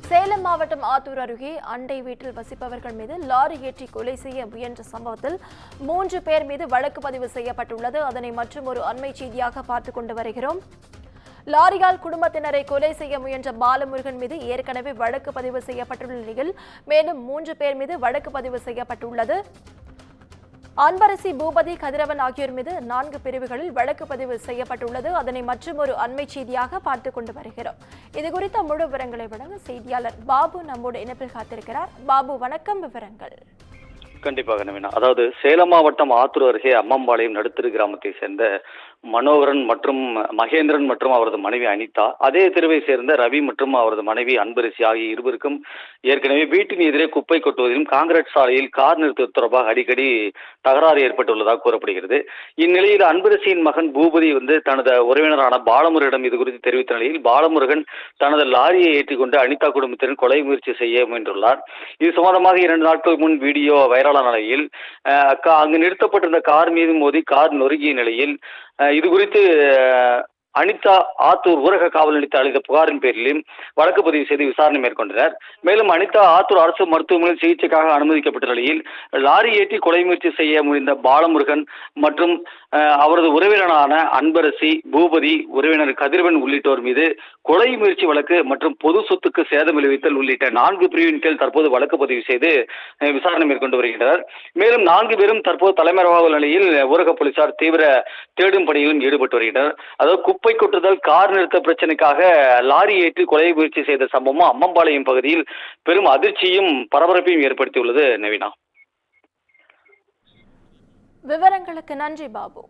சேலம் மாவட்டம் ஆத்தூர் அருகே அண்டை வீட்டில் வசிப்பவர்கள் மீது லாரி ஏற்றி கொலை செய்ய முயன்ற சம்பவத்தில் 3 பேர் மீது வழக்கு பதிவு செய்யப்பட்டுள்ளது. அதனை மற்றும் ஒரு அண்மை செய்தியாக பார்த்துக் கொண்டு வருகிறோம். லாரியால் குடும்பத்தினரை கொலை செய்ய முயன்ற பாலமுருகன் மீது ஏற்கனவே வழக்கு பதிவு செய்யப்பட்டுள்ள நிலையில் மேலும் 3 பேர் மீது வழக்கு பதிவு செய்யப்பட்டுள்ளது. அன்பரசி, பூபதி, கதிரவன் ஆகியோர் மீது 4 பிரிவுகளில் வழக்கு பதிவு செய்யப்பட்டுள்ளது. அதனை மற்றும் ஒரு அண்மை செய்தியாக பார்த்துக் கொண்டு வருகிறோம். இதுகுறித்த முழு விவரங்களை வழங்க செய்தியாளர் பாபு நம்மோடு இணைப்பில் காத்திருக்கிறார். பாபு, வணக்கம். விவரங்கள். கண்டிப்பாக நவீனா. அதாவது சேலம் மாவட்டம் ஆத்தூர் அருகே அம்மம்பாளையம் நடுத்தரு கிராமத்தை சேர்ந்த மனோகரன் மற்றும் மகேந்திரன் மற்றும் அவரது மனைவி அனிதா, அதே தெருவை சேர்ந்த ரவி மற்றும் அவரது மனைவி அன்பரசி ஆகிய இருவருக்கும் ஏற்கனவே வீட்டின் எதிரே குப்பை கொட்டுவதிலும் காங்கிரீட் சாலையில் கார் நிறுத்துவது தொடர்பாக அடிக்கடி தகராறு ஏற்பட்டுள்ளதாக கூறப்படுகிறது. இந்நிலையில் அன்பரசியின் மகன் பூபதி தனது உறவினரான பாலமுருகனிடம் இது குறித்து தெரிவித்த நிலையில் பாலமுருகன் தனது லாரியை ஏற்றிக்கொண்டு அனிதா குடும்பத்தினர் கொலை முயற்சி செய்ய முயன்றுள்ளார். இது சம்பந்தமாக 2 நாட்களுக்கு முன் வீடியோ வைரலான நிலையில் அங்கு நிறுத்தப்பட்டிருந்த கார் மீது மோதி கார் நொறுங்கிய நிலையில் இது குறித்து அனிதா ஆத்தூர் ஊரக காவல் நிலையத்தில் அளித்த புகாரின் பேரிலும் வழக்கு பதிவு செய்து விசாரணை மேற்கொண்டனர். மேலும் அனிதா ஆத்தூர் அரசு மருத்துவமனையில் சிகிச்சைக்காக அனுமதிக்கப்பட்ட நிலையில் லாரி ஏற்றி கொலை முயற்சி செய்ய முயன்ற பாலமுருகன் மற்றும் அவரது உறவினரான அன்பரசி, பூபதி, உறவினர் கதிரவன் உள்ளிட்டோர் மீது கொலை முயற்சி வழக்கு மற்றும் பொது சொத்துக்கு சேதம் விளைவித்தல் உள்ளிட்ட 4 பிரிவின் கீழ் தற்போது வழக்கு பதிவு செய்து விசாரணை மேற்கொண்டு வருகின்றனர். மேலும் 4 பேரும் தற்போது தலைமறைவாக நிலையில் ஊரக போலீசார் தீவிர தேடும் பணியிலும் ஈடுபட்டு வருகின்றனர். அதாவது குப்பை கொட்டுதல், கார் நிறுத்த பிரச்சனைக்காக லாரி ஏற்றி கொலை முயற்சி செய்த சம்பவம் அம்மம்பாளையம் பகுதியில் பெரும் அதிர்ச்சியும் பரபரப்பையும் ஏற்படுத்தியுள்ளது. நவீனா. விவரங்களுக்கு நன்றி பாபு.